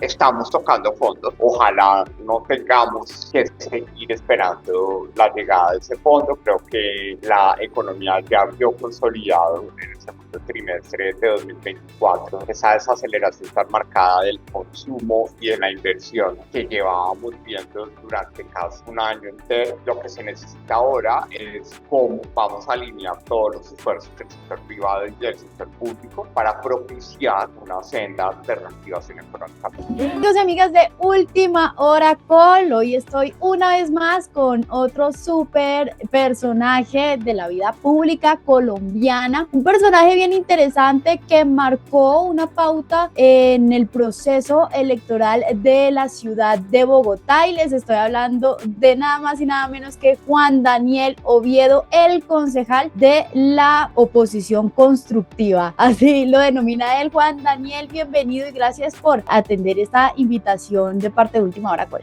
Estamos tocando fondo. Ojalá no tengamos que seguir esperando la llegada de ese fondo. Creo que la economía ya vio consolidado en el segundo trimestre de 2024 esa desaceleración tan marcada del consumo y de la inversión que llevábamos viendo durante casi un año entero. Lo que se necesita ahora es cómo vamos a alinear todos los esfuerzos del sector privado y del sector público para propiciar una senda de reactivación económica. Amigos y amigas de Última Hora Call, hoy estoy una vez más con otro súper personaje de la vida pública colombiana, un personaje bien interesante que marcó una pauta en el proceso electoral de la ciudad de Bogotá, y les estoy hablando de nada más y nada menos que Juan Daniel Oviedo, el concejal de la oposición constructiva, así lo denomina él. Juan Daniel, bienvenido y gracias por atender esta invitación de parte de Última Hora Call.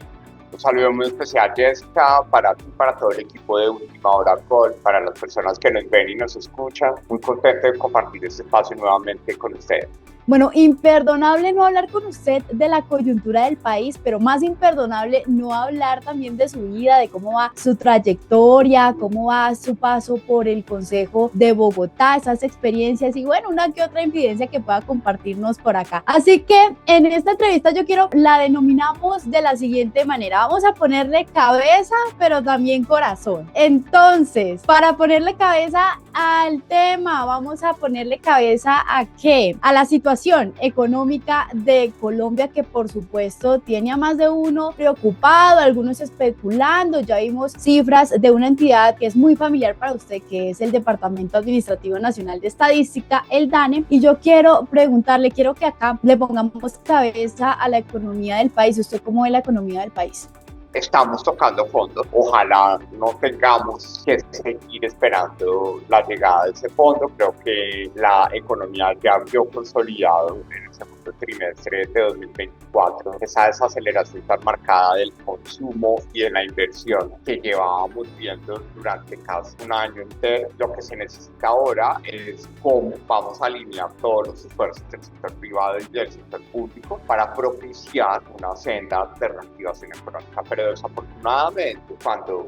Un saludo muy especial, Jessica, para ti, para todo el equipo de Última Hora Call, para las personas que nos ven y nos escuchan. Muy contento de compartir este espacio nuevamente con ustedes. Bueno, imperdonable no hablar con usted de la coyuntura del país, pero más imperdonable no hablar también de su vida, de cómo va su trayectoria, cómo va su paso por el Consejo de Bogotá, esas experiencias y bueno, una que otra infidencia que pueda compartirnos por acá. Así que en esta entrevista la denominamos de la siguiente manera: vamos a ponerle cabeza, pero también corazón. Entonces, para ponerle cabeza al tema, vamos a ponerle cabeza ¿a qué? A la situación económica de Colombia, que por supuesto tiene a más de uno preocupado, algunos especulando. Ya vimos cifras de una entidad que es muy familiar para usted, que es el Departamento Administrativo Nacional de Estadística, el DANE, y yo quiero preguntarle, quiero que acá le pongamos cabeza a la economía del país. ¿Usted cómo ve la economía del país? Estamos tocando fondo. Ojalá no tengamos que seguir esperando la llegada de ese fondo. Creo que la economía ya vio consolidado en el segundo trimestre de 2024 esa desaceleración tan marcada del consumo y de la inversión que llevábamos viendo durante casi un año entero. Lo que se necesita ahora es cómo vamos a alinear todos los esfuerzos del sector privado y del sector público para propiciar una senda de reactivación económica. Pero desafortunadamente, cuando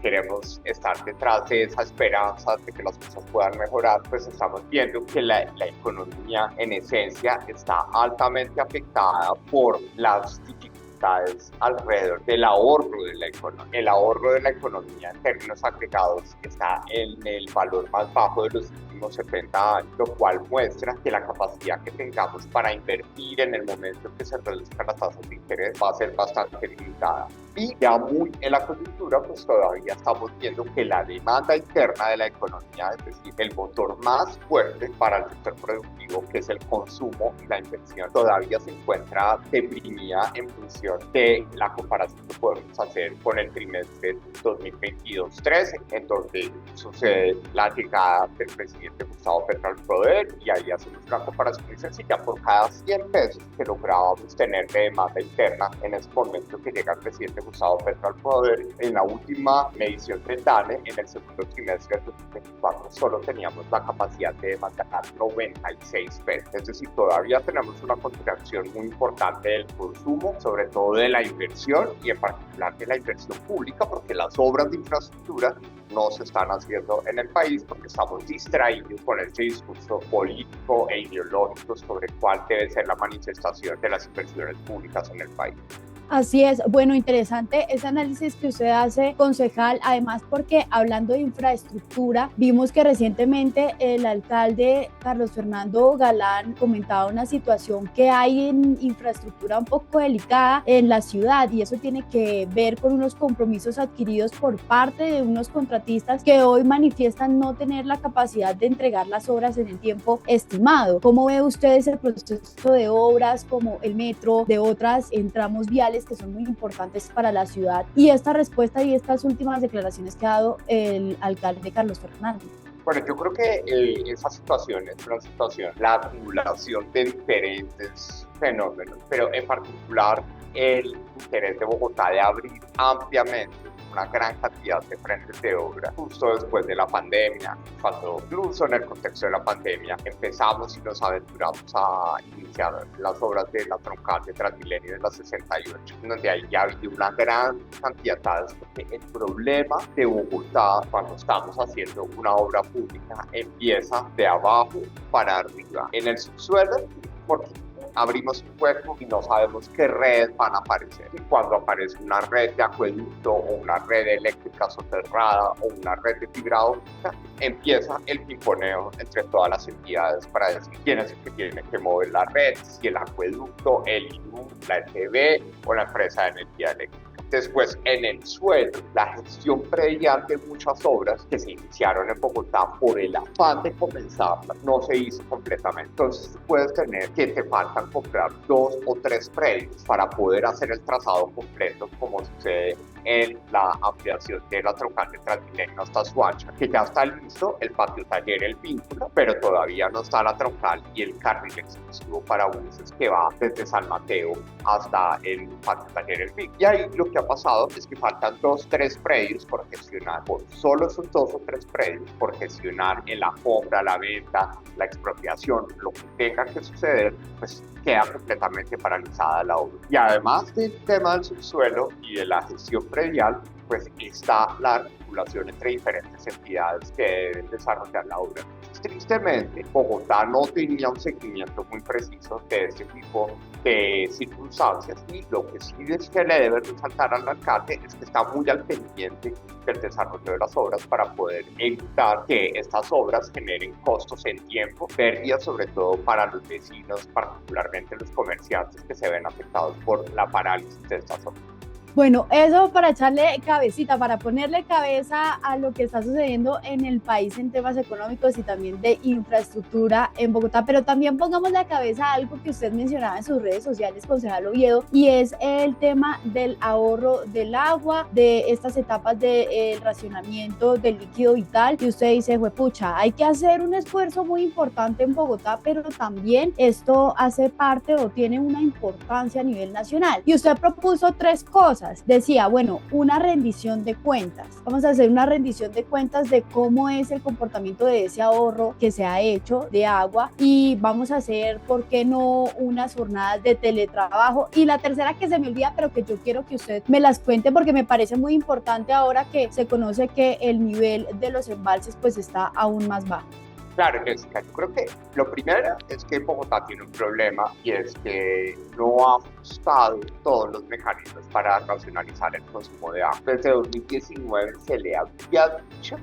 queremos estar detrás de esa esperanza de que las cosas puedan mejorar, pues estamos viendo que la economía en esencia está altamente afectada por las dificultades alrededor del ahorro de la economía. El ahorro de la economía en términos agregados está en el valor más bajo de los últimos 70 años, lo cual muestra que la capacidad que tengamos para invertir en el momento en que se reduzcan las tasas de interés va a ser bastante limitada. Y ya muy en la coyuntura, pues todavía estamos viendo que la demanda interna de la economía, es decir, el motor más fuerte para el sector productivo, que es el consumo y la inversión, todavía se encuentra deprimida en función de la comparación que podemos hacer con el trimestre 2022-13, en donde sucede la llegada del presidente Gustavo Petro al poder, y ahí hacemos una comparación muy sencilla: por cada 100 pesos que lográbamos tener de demanda interna en ese momento que llega el presidente Gustavo Petro al poder, en la última medición del DANE, en el segundo trimestre de 2024, solo teníamos la capacidad de demandar 96 pesos. Es decir, todavía tenemos una contracción muy importante del consumo, sobre todo de la inversión y en particular de la inversión pública, porque las obras de infraestructura no se están haciendo en el país porque estamos distraídos con este discurso político e ideológico sobre cuál debe ser la manifestación de las inversiones públicas en el país. Así es, bueno, interesante ese análisis que usted hace, concejal, además porque hablando de infraestructura, vimos que recientemente el alcalde Carlos Fernando Galán comentaba una situación que hay en infraestructura un poco delicada en la ciudad, y eso tiene que ver con unos compromisos adquiridos por parte de unos contratistas que hoy manifiestan no tener la capacidad de entregar las obras en el tiempo estimado. ¿Cómo ve usted ese proceso de obras como el metro, de otras en tramos viales que son muy importantes para la ciudad, y esta respuesta y estas últimas declaraciones que ha dado el alcalde Carlos Fernández? Bueno, yo creo que esa situación es una situación, la acumulación de diferentes fenómenos, pero en particular el interés de Bogotá de abrir ampliamente una gran cantidad de frentes de obra justo después de la pandemia, cuando incluso en el contexto de la pandemia empezamos y nos aventuramos a iniciar las obras de la troncal de Transmilenio de la 68, donde ahí ya había una gran cantidad de porque el problema de Bogotá cuando estamos haciendo una obra pública empieza de abajo para arriba, en el subsuelo, porque abrimos un hueco y no sabemos qué redes van a aparecer. Y cuando aparece una red de acueducto o una red eléctrica soterrada o una red de fibra óptica, empieza el pimponeo entre todas las entidades para decir quién es el que tiene que mover la red, si el acueducto, el INU, la ETB o la empresa de energía eléctrica. Después, en el suelo, la gestión predial de muchas obras que se iniciaron en Bogotá por el afán de comenzarlas no se hizo completamente. Entonces, puedes tener que te faltan comprar 2 o 3 predios para poder hacer el trazado completo, como sucede en la ampliación de la troncal de Transmilenio hasta Suacha, que ya está listo el patio taller, el vínculo, pero todavía no está la troncal y el carril exclusivo para buses que va desde San Mateo hasta el patio taller, el vínculo. Y ahí lo que ha pasado es que faltan 2 o 3 predios por gestionar, por solo esos 2 o 3 predios por gestionar en la compra, la venta, la expropiación, lo que tenga que suceder, pues queda completamente paralizada la obra. Y además del tema del subsuelo y de la gestión predial, pues está la articulación entre diferentes entidades que deben desarrollar la obra. Tristemente, Bogotá no tenía un seguimiento muy preciso de este tipo de circunstancias y lo que sí es que le debe resaltar al alcalde es que está muy al pendiente del desarrollo de las obras para poder evitar que estas obras generen costos en tiempo, pérdidas sobre todo para los vecinos, particularmente los comerciantes que se ven afectados por la parálisis de estas obras. Bueno, eso para echarle cabecita, para ponerle cabeza a lo que está sucediendo en el país en temas económicos y también de infraestructura en Bogotá, pero también pongamos la cabeza a algo que usted mencionaba en sus redes sociales, concejal Oviedo, y es el tema del ahorro del agua, de estas etapas del racionamiento del líquido vital, y usted dice, pucha, hay que hacer un esfuerzo muy importante en Bogotá, pero también esto hace parte o tiene una importancia a nivel nacional. Y usted propuso 3 cosas. Decía, bueno, una rendición de cuentas. Vamos a hacer una rendición de cuentas de cómo es el comportamiento de ese ahorro que se ha hecho de agua y vamos a hacer, ¿por qué no?, unas jornadas de teletrabajo. Y la tercera que se me olvida, pero que yo quiero que usted me las cuente porque me parece muy importante ahora que se conoce que el nivel de los embalses pues está aún más bajo. Claro, Jessica, yo creo que lo primero es que Bogotá tiene un problema y es que no ha ajustado todos los mecanismos para racionalizar el consumo de agua. Desde 2019 se le había dicho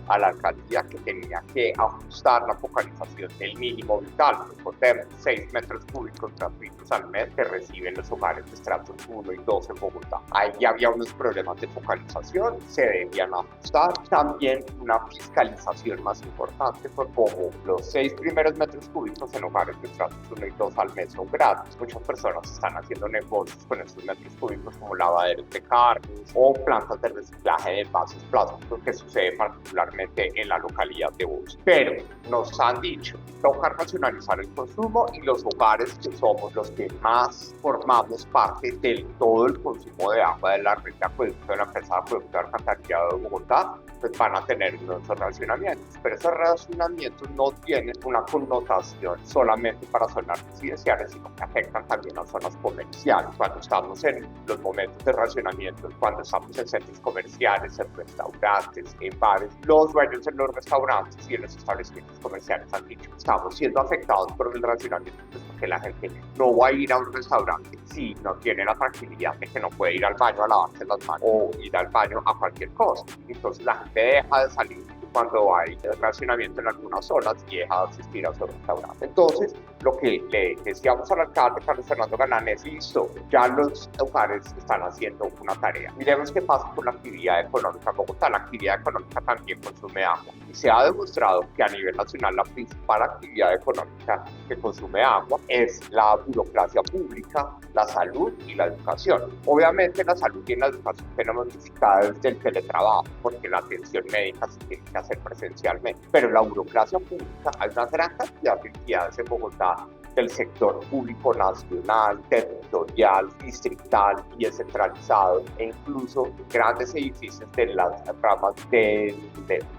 a la alcaldía que tenía que ajustar la focalización del mínimo vital, recordemos, 6 metros cúbicos gratuitos al mes que reciben los hogares de estratos 1 y 2 en Bogotá. Ahí ya había unos problemas de focalización, se debían ajustar. También una fiscalización más importante por como los 6 primeros metros cúbicos en hogares de estratos 1 y 2 al mes son gratis. Muchas personas están haciendo negocios con estos metros cúbicos como lavaderos de carros o plantas de reciclaje de envases plásticos, que sucede particularmente en la localidad de Bogotá. Pero nos han dicho, toca racionalizar el consumo y los hogares que somos los que más formamos parte del todo el consumo de agua de la red de acueducto de la empresa de acueducto alcantarillado de Bogotá, pues van a tener unos racionamientos. Pero esos racionamientos no tienen una connotación solamente para zonas residenciales, sino que afectan también a zonas comerciales. Cuando estamos en los momentos de racionamiento, cuando estamos en centros comerciales, en restaurantes, en bares, los dueños en los restaurantes y en los establecimientos comerciales han dicho, estamos siendo afectados por el racionamiento, pues porque la gente no va a ir a un restaurante si no tiene la tranquilidad de que no puede ir al baño a lavarse las manos o ir al baño a cualquier cosa. Entonces la gente deja de salir cuando hay racionamiento en algunas zonas y deja de asistir a esos restaurantes. Entonces, lo que le decíamos al alcalde Carlos Fernando Galán es, listo, ya los hogares están haciendo una tarea. Miremos qué pasa con la actividad económica en Bogotá. La actividad económica también consume agua. Y se ha demostrado que a nivel nacional la principal actividad económica que consume agua es la burocracia pública, la salud y la educación. Obviamente la salud y la educación tenemos necesitadas desde el teletrabajo, porque la atención médica se tiene que hacer presencialmente. Pero la burocracia pública, hay una gran cantidad de entidades en Bogotá del sector público nacional, territorial, distrital y descentralizado, e incluso grandes edificios de las ramas del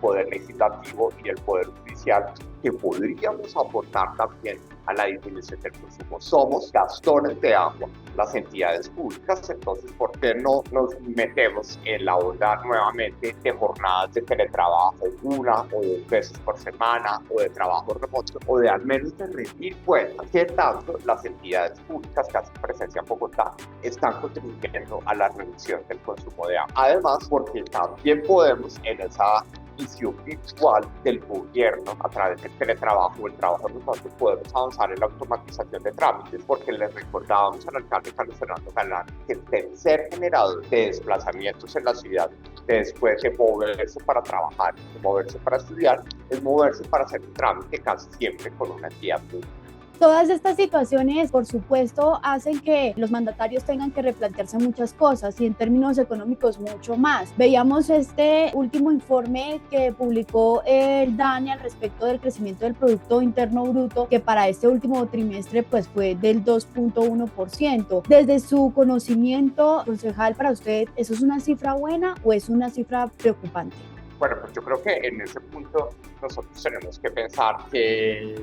poder legislativo y del poder judicial, que podríamos aportar también a la disminución del consumo. Somos gastores de agua, las entidades públicas, entonces ¿por qué no nos metemos en la onda nuevamente de jornadas de teletrabajo, una o dos veces por semana, o de trabajo remoto, o de al menos de rendir cuentas qué tanto las entidades públicas que hacen presencia en Bogotá están contribuyendo a la reducción del consumo de agua? Además, porque también podemos en esa visión virtual del gobierno a través del teletrabajo o el trabajo remoto podemos avanzar en la automatización de trámites, porque les recordábamos al alcalde Carlos Fernando Galán que el tercer generador de desplazamientos en la ciudad, después de moverse para trabajar, de moverse para estudiar, es moverse para hacer un trámite casi siempre con una entidad pública. Todas estas situaciones, por supuesto, hacen que los mandatarios tengan que replantearse muchas cosas y en términos económicos mucho más. Veíamos este último informe que publicó el DANE al respecto del crecimiento del Producto Interno Bruto, que para este último trimestre pues fue del 2.1%. Desde su conocimiento, concejal, para usted, ¿eso es una cifra buena o es una cifra preocupante? Bueno, pues yo creo que en ese punto nosotros tenemos que pensar que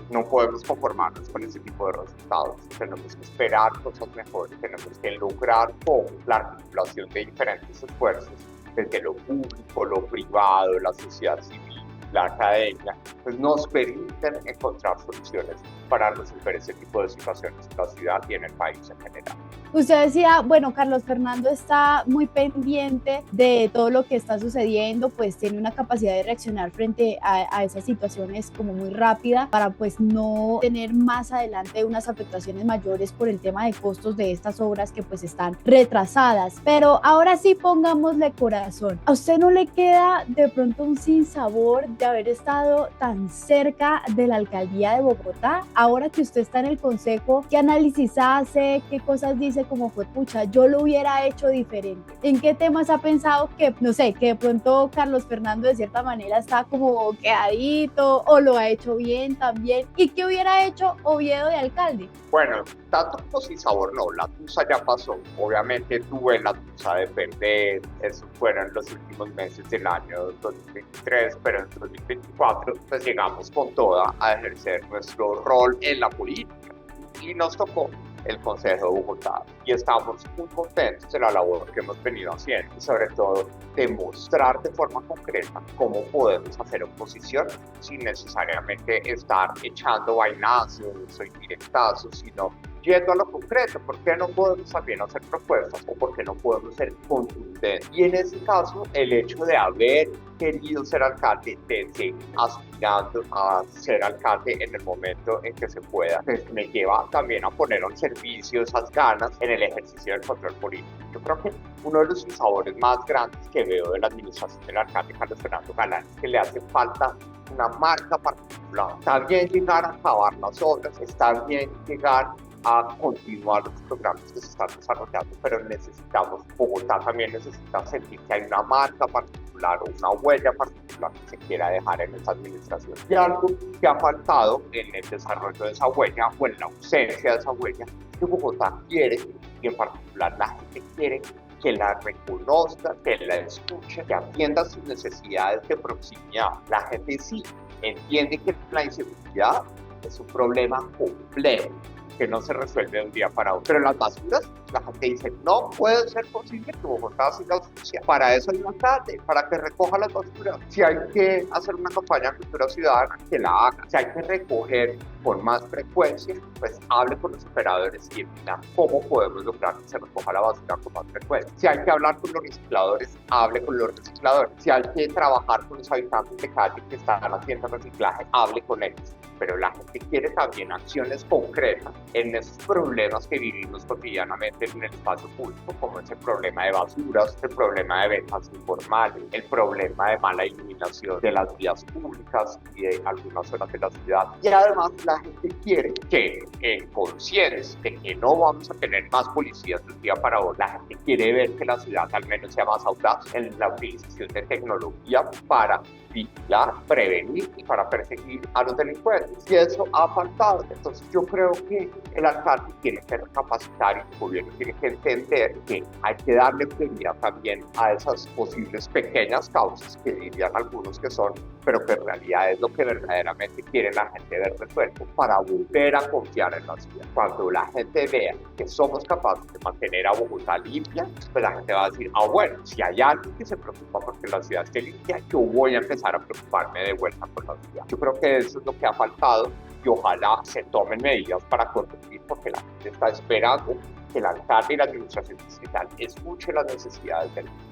no podemos conformarnos con ese tipo de resultados. Tenemos que esperar cosas mejores, tenemos que lograr con la articulación de diferentes esfuerzos, desde lo público, lo privado, la sociedad civil, la academia, pues nos permiten encontrar soluciones para resolver ese tipo de situaciones en la ciudad y en el país en general. Usted decía, bueno, Carlos Fernando está muy pendiente de todo lo que está sucediendo, pues tiene una capacidad de reaccionar frente a esas situaciones como muy rápida para pues no tener más adelante unas afectaciones mayores por el tema de costos de estas obras que pues están retrasadas. Pero ahora sí pongámosle corazón. ¿A usted no le queda de pronto un sinsabor de haber estado tan cerca de la alcaldía de Bogotá? Ahora que usted está en el consejo, ¿qué análisis hace? ¿Qué cosas dice como fue, pucha, yo lo hubiera hecho diferente? ¿En qué temas ha pensado que, no sé, que de pronto Carlos Fernando de cierta manera está como quedadito o lo ha hecho bien también? ¿Y qué hubiera hecho Oviedo de alcalde? Bueno, tanto como sin sabor no, la tusa ya pasó. Obviamente tuve la tusa de perder, eso fueron los últimos meses del año 2023, pero en 2024 pues llegamos con toda a ejercer nuestro rol en la política y nos tocó el Consejo de Bogotá y estamos muy contentos de la labor que hemos venido haciendo y sobre todo demostrar de forma concreta cómo podemos hacer oposición sin necesariamente estar echando vainazos o indirectazos, sino yendo a lo concreto. ¿Por qué no podemos también hacer propuestas o por qué no podemos ser contundentes? Y en ese caso, el hecho de haber querido ser alcalde, de seguir aspirando a ser alcalde en el momento en que se pueda, pues me lleva también a poner al servicio esas ganas en el ejercicio del control político. Yo creo que uno de los sinsabores más grandes que veo de la administración del alcalde Carlos Fernando Galán es que le hace falta una marca particular. Está bien llegar a acabar las obras, está bien llegar a continuar los programas que se están desarrollando, pero necesitamos, Bogotá también necesita sentir que hay una marca particular o una huella particular que se quiera dejar en esa administración. Y algo que ha faltado en el desarrollo de esa huella o en la ausencia de esa huella, que Bogotá quiere, y en particular la gente quiere, que la reconozca, que la escuche, que atienda sus necesidades de proximidad. La gente sí entiende que la inseguridad es un problema complejo, que no se resuelve de un día para otro. Pero las basuras, la gente dice, no puede ser posible que Bogotá siga sucia. Para eso hay un alcalde, para que recoja las basuras. Si hay que hacer una campaña de cultura ciudadana, que la haga. Si hay que recoger con más frecuencia, pues hable con los operadores y entienda cómo podemos lograr que se recoja la basura con más frecuencia. Si hay que hablar con los recicladores, hable con los recicladores. Si hay que trabajar con los habitantes de calle que están haciendo reciclaje, hable con ellos. Pero la gente quiere también acciones concretas en esos problemas que vivimos cotidianamente presente en el espacio público, como es el problema de basuras, el problema de ventas informales, el problema de mala iluminación de las vías públicas y de algunas zonas de la ciudad. Y además la gente quiere que, en conciencia de que no vamos a tener más policías de un día para otro, la gente quiere ver que la ciudad al menos sea más audaz en la utilización de tecnología para vigilar, prevenir y para perseguir a los delincuentes. Y eso ha faltado. Entonces yo creo que el alcalde tiene que recapacitar y el gobierno tiene que entender que hay que darle prioridad también a esas posibles pequeñas causas que dirían algunos que son, pero que en realidad es lo que verdaderamente quiere la gente ver resuelto para volver a confiar en la ciudad. Cuando la gente vea que somos capaces de mantener a Bogotá limpia, pues la gente va a decir, bueno, si hay alguien que se preocupa porque la ciudad esté limpia, yo voy a empezar a preocuparme de vuelta por la ciudad. Yo creo que eso es lo que ha faltado y ojalá se tomen medidas para corregir, porque la gente está esperando que el alcalde y la administración distrital escuchen las necesidades del mundo.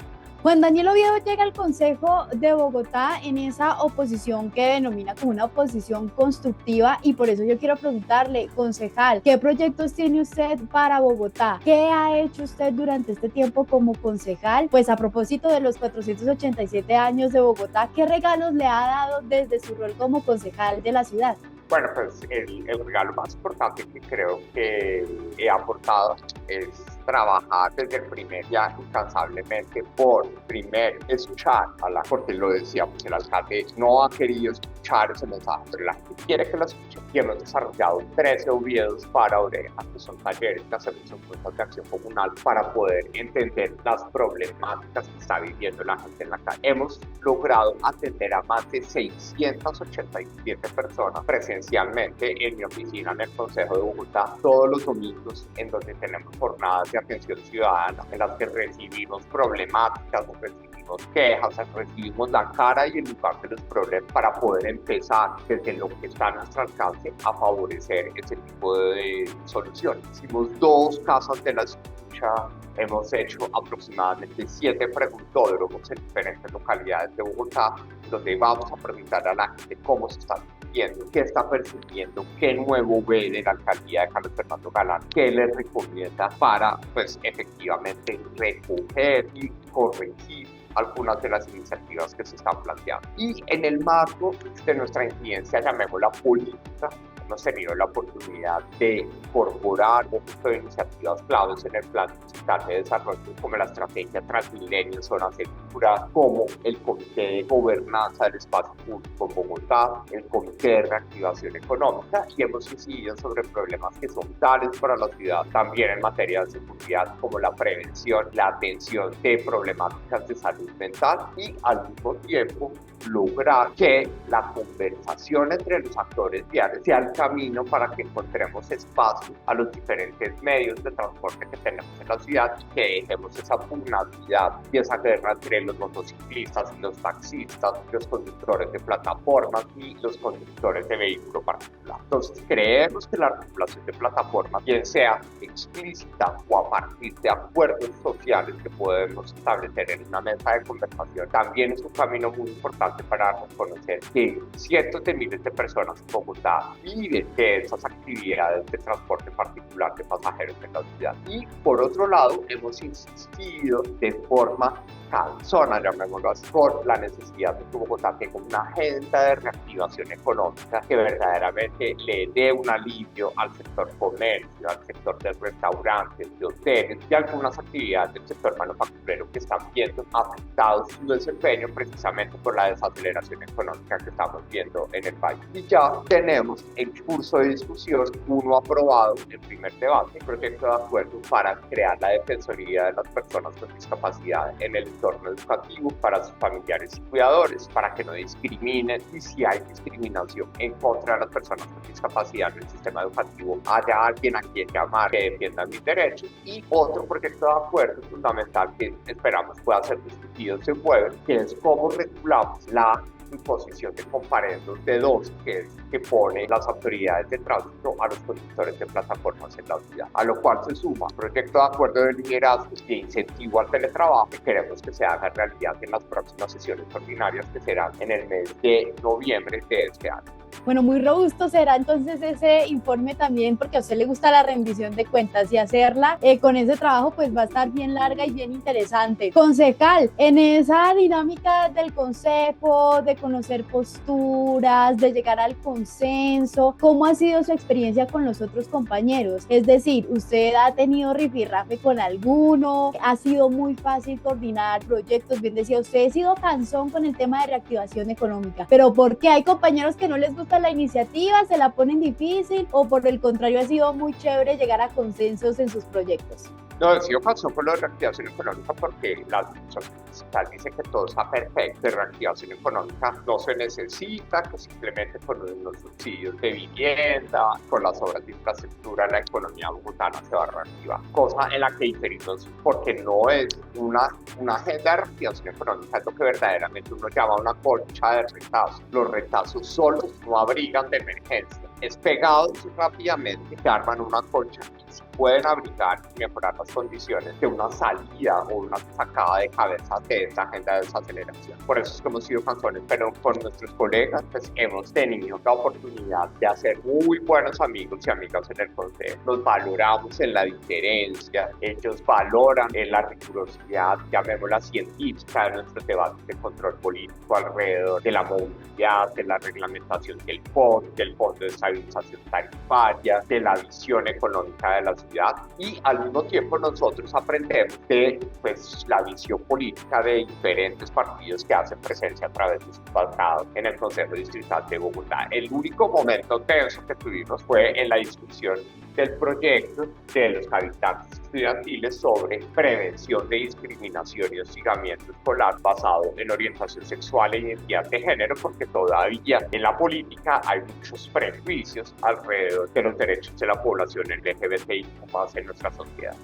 Juan Daniel Oviedo llega al Consejo de Bogotá en esa oposición que denomina como una oposición constructiva, y por eso yo quiero preguntarle, concejal, ¿qué proyectos tiene usted para Bogotá? ¿Qué ha hecho usted durante este tiempo como concejal? Pues a propósito de los 487 años de Bogotá, ¿qué regalos le ha dado desde su rol como concejal de la ciudad? Bueno, pues el regalo más importante que creo que he aportado es trabajar desde el primer día incansablemente por primero escuchar porque lo decíamos, el alcalde no ha querido escuchar ese mensaje, pero la gente quiere que lo escuche, y hemos desarrollado 13 Oviedos para Orejas, que son talleres que hacemos encuentros de acción comunal para poder entender las problemáticas que está viviendo la gente en la calle. Hemos logrado atender a más de 687 personas presencialmente en mi oficina en el Consejo de Bogotá todos los domingos, en donde tenemos jornadas de atención ciudadana en las que recibimos problemáticas, recibimos quejas, recibimos la cara y el lugar de los problemas para poder empezar desde lo que está a nuestro alcance a favorecer ese tipo de soluciones. Hicimos 2 casas de la escucha, hemos hecho aproximadamente 7 preguntódromos en diferentes localidades de Bogotá, donde vamos a preguntar a la gente cómo se está viendo, qué está percibiendo, qué nuevo ve de la alcaldía de Carlos Fernando Galán, qué le recomienda para, pues, efectivamente recoger y corregir algunas de las iniciativas que se están planteando. Y en el marco de nuestra incidencia, llamémosla política, hemos tenido la oportunidad de incorporar un conjunto de iniciativas claves en el plan digital de desarrollo, como la estrategia Transmilenio, Zona Segura, como el Comité de Gobernanza del Espacio Público en Bogotá, el Comité de Reactivación Económica, y hemos incidido sobre problemas que son vitales para la ciudad, también en materia de seguridad, como la prevención, la atención de problemáticas de salud mental, y al mismo tiempo lograr que la conversación entre los actores viales sea el camino para que encontremos espacio a los diferentes medios de transporte que tenemos en la ciudad y que dejemos esa pugnabilidad y esa guerra entre los motociclistas y los taxistas, los conductores de plataformas y los conductores de vehículo particular. Entonces creemos que la regulación de plataformas, bien sea explícita o a partir de acuerdos sociales que podemos establecer en una mesa de conversación, también es un camino muy importante para reconocer que cientos de miles de personas en Bogotá viven de esas actividades de transporte particular de pasajeros en la ciudad. Y por otro lado, hemos insistido de forma cansona, llamémoslo así, por la necesidad de que Bogotá tenga una agenda de reactivación económica que verdaderamente le dé un alivio al sector comercio, al sector de restaurantes, de hoteles y algunas actividades del sector manufacturero que están viendo afectado su desempeño precisamente por la desaceleración económica que estamos viendo en el país. Y ya tenemos en curso de discusión uno aprobado en primer debate, proyecto de acuerdo para crear la Defensoría de las Personas con Discapacidad en el entorno educativo para sus familiares y cuidadores, para que no discriminen, y si hay discriminación en contra de las personas con discapacidad en el sistema educativo, haya alguien a quien llamar que defienda mis derechos. Y otro proyecto de acuerdo fundamental que esperamos pueda ser discutido este jueves, que es cómo regulamos la imposición de comparendos de 2, que pone las autoridades de tránsito a los conductores de plataformas en la ciudad, a lo cual se suma un proyecto de acuerdo de liderazgo de incentivo al teletrabajo que queremos que se haga realidad en las próximas sesiones ordinarias que serán en el mes de noviembre de este año. Bueno, muy robusto será entonces ese informe también, porque a usted le gusta la rendición de cuentas y hacerla con ese trabajo pues va a estar bien larga y bien interesante. Concejal, en esa dinámica del consejo, de conocer posturas, de llegar al consenso, ¿cómo ha sido su experiencia con los otros compañeros? Es decir, ¿usted ha tenido rifirrafe con alguno? ¿Ha sido muy fácil coordinar proyectos? Bien decía usted, he sido cansón con el tema de reactivación económica, pero ¿por qué? Hay compañeros que no les gusta la iniciativa, se la ponen difícil, o por el contrario ha sido muy chévere llegar a consensos en sus proyectos. No, sí, pasó con la reactivación económica porque la administración municipal dice que todo está perfecto. De reactivación económica no se necesita, que simplemente con los subsidios de vivienda, con las obras de infraestructura, la economía bogotana se va a reactivar. Cosa en la que diferimos porque no es una agenda de reactivación económica, es lo que verdaderamente uno llama una colcha de retazos. Los retazos solos no abrigan de emergencia. Es pegados rápidamente que arman una colcha y si pueden abrigar y mejorar las condiciones de una salida o una sacada de cabeza de esta agenda de desaceleración. Por eso es que hemos sido cansones, pero con nuestros colegas pues hemos tenido la oportunidad de hacer muy buenos amigos y amigas en el consejo. Nos valoramos en la diferencia, ellos valoran en la rigurosidad, llamémosla científica, de nuestros debates de control político alrededor de la movilidad, de la reglamentación del fondo de estabilización tarifaria, de la visión económica de la ciudad, y al mismo tiempo nosotros aprendemos de pues, la visión política de diferentes partidos que hacen presencia a través de su pasado en el Consejo Distrital de Bogotá. El único momento tenso que tuvimos fue en la discusión del proyecto de los habitantes estudiantiles sobre prevención de discriminación y hostigamiento escolar basado en orientación sexual e identidad de género, porque todavía en la política hay muchos prejuicios alrededor de los derechos de la población LGBTI en nuestra sociedad.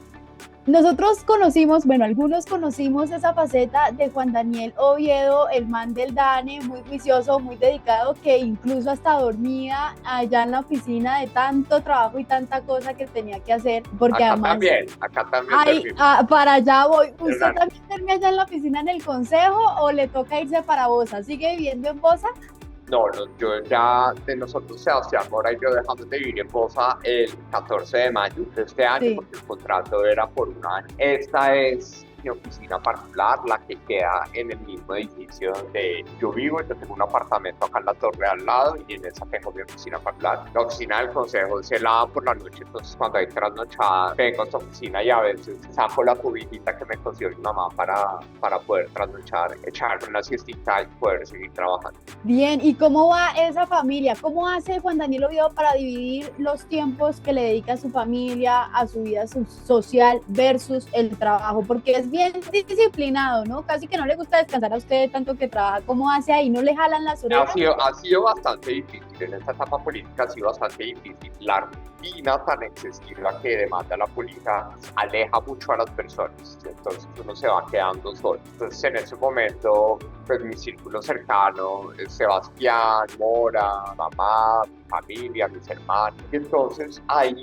Nosotros conocimos, bueno, algunos conocimos esa faceta de Juan Daniel Oviedo, el man del DANE, muy juicioso, muy dedicado, que incluso hasta dormía allá en la oficina de tanto trabajo y tanta cosa que tenía que hacer, porque acá además... acá también. Para allá voy. ¿Usted también termina allá en la oficina en el consejo o le toca irse para Bosa? ¿Sigue viviendo en Bosa? No, yo ya de nosotros, Sebastián Mora y yo dejamos de vivir en Bosa el 14 de mayo de este año, sí, porque el contrato era por un año. Esta es mi oficina particular, la que queda en el mismo edificio donde yo vivo. Yo tengo un apartamento acá en la torre al lado y en esa tengo mi oficina particular. La oficina del consejo se lava por la noche, entonces cuando hay trasnochada vengo a esta oficina y a veces saco la cubijita que me consiguió mi mamá para poder trasnochar, echarme una siestita y poder seguir trabajando. Bien, ¿y cómo va esa familia? ¿Cómo hace Juan Daniel Oviedo para dividir los tiempos que le dedica a su familia, a su vida social versus el trabajo? Porque es bien disciplinado, ¿no? Casi que no le gusta descansar a usted tanto que trabaja. ¿Cómo hace ahí? ¿No le jalan las orejas? Ha sido bastante difícil. En esta etapa política ha sido bastante difícil. La rutina tan excesiva que demanda la política aleja mucho a las personas. Entonces uno se va quedando solo. Entonces en ese momento, pues mi círculo cercano es Sebastián, Mora, mamá, familia, mis hermanos. Y entonces hay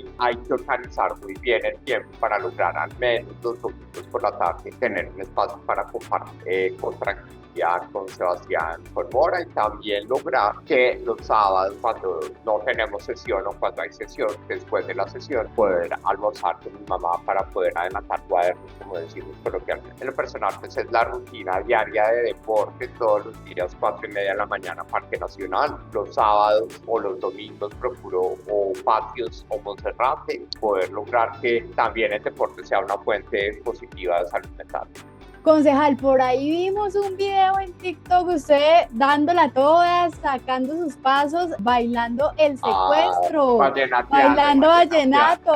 que organizar muy bien el tiempo para lograr al menos los domingos por la tarde tener un espacio para compartir con tranquilidad con Sebastián, con Mora, y también lograr que los sábados, cuando no tenemos sesión o cuando hay sesión, después de la sesión, poder almorzar con mi mamá para poder adelantar cuadernos, como decimos coloquialmente. En lo personal, pues es la rutina diaria de deporte, todos los días 4:30 de la mañana, Parque Nacional. Los sábados o los domingos procuro o patios o Monserrate, poder lograr que también el deporte sea una fuente positiva de salud mental. Concejal, por ahí vimos un video en TikTok, usted dándola toda, sacando sus pasos, bailando el secuestro, bailando vallenato.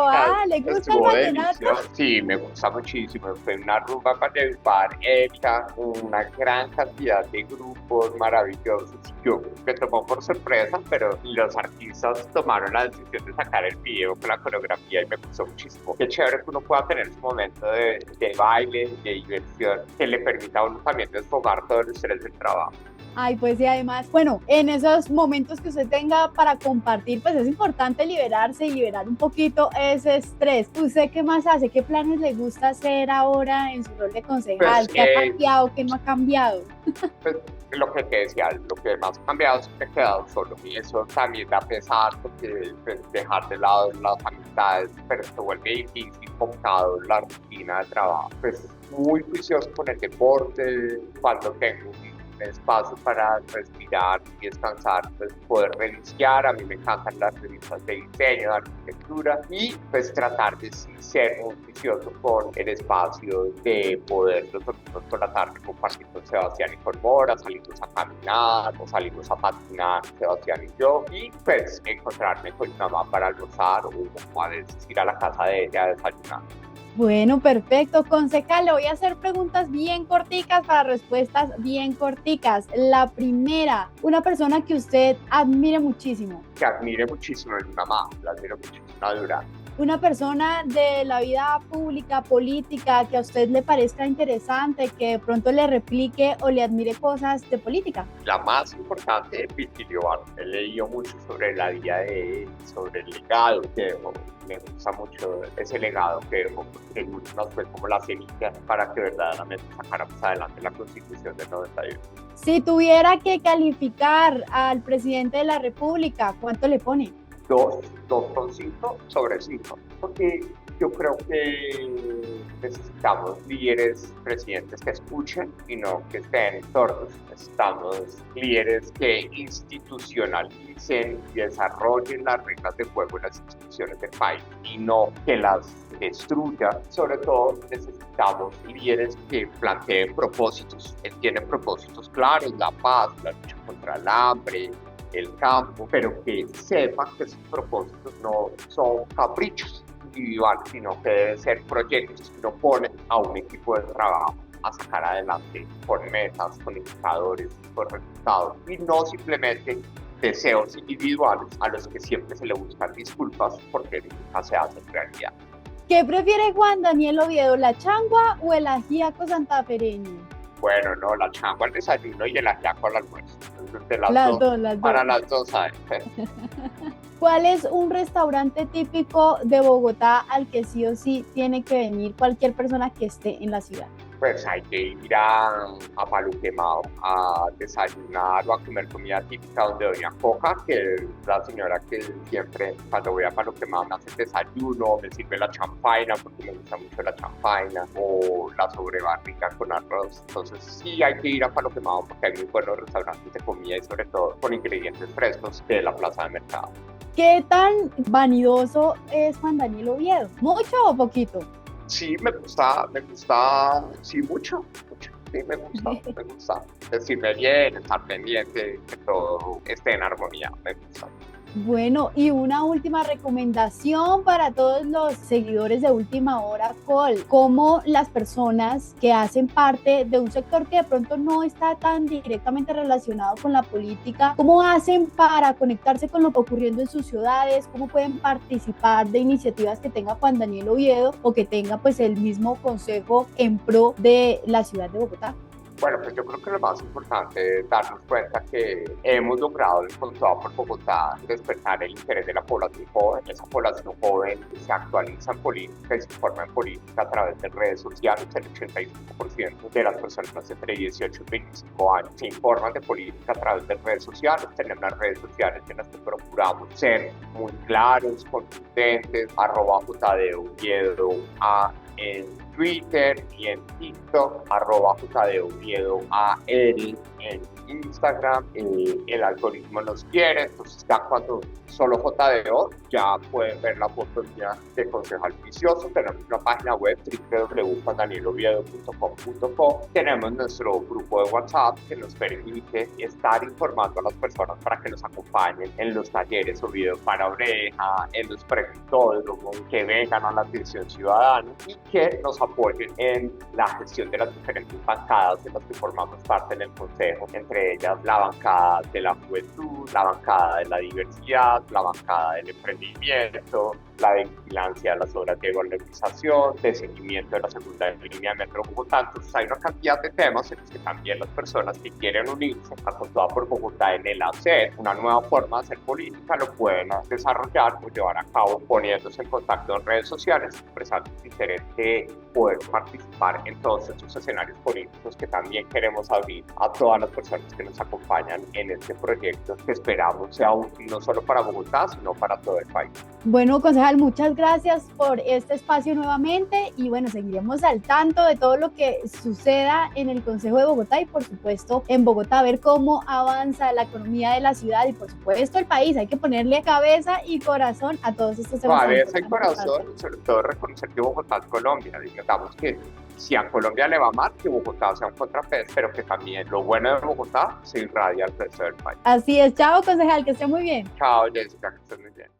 ¿Le gusta el vallenato? Sí, me gusta muchísimo. Fue una rumba para hecha, una gran cantidad de grupos maravillosos. Yo me tomó por sorpresa, pero los artistas tomaron la decisión de sacar el video con la coreografía y me gustó muchísimo. Qué chévere que uno pueda tener ese momento de baile, de diversión, que le permita a uno también desfogar todo el estrés del trabajo. Ay, pues y además, bueno, en esos momentos que usted tenga para compartir, pues es importante liberarse y liberar un poquito ese estrés. ¿Usted qué más hace? ¿Qué planes le gusta hacer ahora en su rol de concejal? Pues, ¿Qué ha cambiado? ¿Qué no ha cambiado? Pues, lo que te decía, lo que más ha cambiado es que me he quedado solo y eso también da pesar porque pues, dejar de lado las amistades, pero se vuelve difícil, complicado la rutina de trabajo. Pues muy juicioso con el deporte, cuando tengo un espacio para respirar y descansar, pues poder renunciar. A mí me encantan las revistas de diseño, de arquitectura y pues tratar de sí, ser muy juicioso con el espacio de poder los domingos por la tarde compartir con Sebastián y con Mora, salimos a caminar o salimos a patinar Sebastián y yo y pues encontrarme con mi mamá para almorzar o a veces ir a la casa de ella a desayunar. Bueno, perfecto. Concejal, le voy a hacer preguntas bien corticas para respuestas bien corticas. La primera, una persona que usted admire muchísimo. Que admire muchísimo a mi mamá, la admiro muchísimo a Durán. Una persona de la vida pública, política, que a usted le parezca interesante, que de pronto le replique o le admire cosas de política. La más importante es Virgilio Barrio. He leído mucho sobre la vida de él, sobre el legado que dejó. Me gusta mucho ese legado que dejó, porque en últimas fue como la semilla para que verdaderamente sacáramos adelante la Constitución del 91. Si tuviera que calificar al presidente de la República, ¿cuánto le pone? 2,5 sobre 5, porque yo creo que necesitamos líderes, presidentes que escuchen y no que estén sordos. Necesitamos líderes que institucionalicen y desarrollen las reglas de juego en las instituciones del país y no que las destruyan. Sobre todo necesitamos líderes que planteen propósitos. Él tiene propósitos claros: la paz, la lucha contra el hambre, el campo, pero que sepan que esos propósitos no son caprichos individuales, sino que deben ser proyectos que no ponen a un equipo de trabajo a sacar adelante con metas, con indicadores, con resultados, y no simplemente deseos individuales a los que siempre se le buscan disculpas porque nunca se hacen realidad. ¿Qué prefiere Juan Daniel Oviedo, la changua o el ajíaco santafereño? Bueno, no, la changua al desayuno y el ajiaco al almuerzo. Entonces, de Las dos. para las dos, ¿sabes? ¿Cuál es un restaurante típico de Bogotá al que sí o sí tiene que venir cualquier persona que esté en la ciudad? Pues hay que ir a Palo Quemado a desayunar o a comer comida típica donde Doña Coca, que es la señora que siempre cuando voy a Palo Quemado me hace el desayuno, me sirve la champaina porque me gusta mucho la champaina o la sobrebarriga con arroz. Entonces sí hay que ir a Palo Quemado porque hay muy buenos restaurantes de comida y sobre todo con ingredientes frescos de la plaza de mercado. ¿Qué tan vanidoso es Juan Daniel Oviedo? ¿Mucho o poquito? Sí, me gusta, sí, mucho, sí, me gusta. Decirme bien, estar pendiente, que todo esté en armonía, me gusta. Bueno, y una última recomendación para todos los seguidores de Última Hora Call, cómo las personas que hacen parte de un sector que de pronto no está tan directamente relacionado con la política, cómo hacen para conectarse con lo ocurriendo en sus ciudades, cómo pueden participar de iniciativas que tenga Juan Daniel Oviedo o que tenga pues el mismo consejo en pro de la ciudad de Bogotá. Bueno, pues yo creo que lo más importante es darnos cuenta que hemos logrado con toda por Bogotá despertar el interés de la población joven. Esa población joven se actualiza en política y se informa en política a través de redes sociales. El 85% de las personas entre 18 y 25 años se informan de política a través de redes sociales. Tenemos las redes sociales en las que procuramos ser muy claros, contundentes, @JDOviedo en Twitter y en TikTok, @JDOviedoAR en Instagram. El algoritmo nos quiere, entonces ya cuando solo JDO ya pueden ver la oportunidad de concejal vicioso. Tenemos una página web www.danieloviedo.com.co. Tenemos nuestro grupo de WhatsApp que nos permite estar informando a las personas para que nos acompañen en los talleres Oviedo para Oreja, en los preguntódromos, que vengan a la atención ciudadana y que nos apoyen en la gestión de las diferentes bancadas de las que formamos parte en el consejo, entre ellas la bancada de la juventud, la bancada de la diversidad, la bancada del emprendimiento, la de vigilancia de las obras de valorización, de seguimiento de la segunda línea de Metro Bogotá. Entonces hay una cantidad de temas en los que también las personas que quieren unirse a Con Toda por Bogotá en el hacer una nueva forma de hacer política lo pueden desarrollar o llevar a cabo poniéndose en contacto en redes sociales, expresando su interés de poder participar en todos estos escenarios políticos que también queremos abrir a todas las personas que nos acompañan en este proyecto que esperamos sea útil no solo para Bogotá, sino para todo el país. Bueno, concejal, muchas gracias por este espacio nuevamente y bueno, seguiremos al tanto de todo lo que suceda en el Consejo de Bogotá y por supuesto en Bogotá, a ver cómo avanza la economía de la ciudad y por supuesto el país. Hay que ponerle cabeza y corazón a todos estos temas. Cabeza y corazón, sobre todo reconocer que Bogotá es Colombia. Digamos que si a Colombia le va mal, que Bogotá sea un contrapeso, pero que también lo bueno de Bogotá se irradia al resto del país. Así es, chao concejal, que esté muy bien. Chao Jessica, que estés muy bien.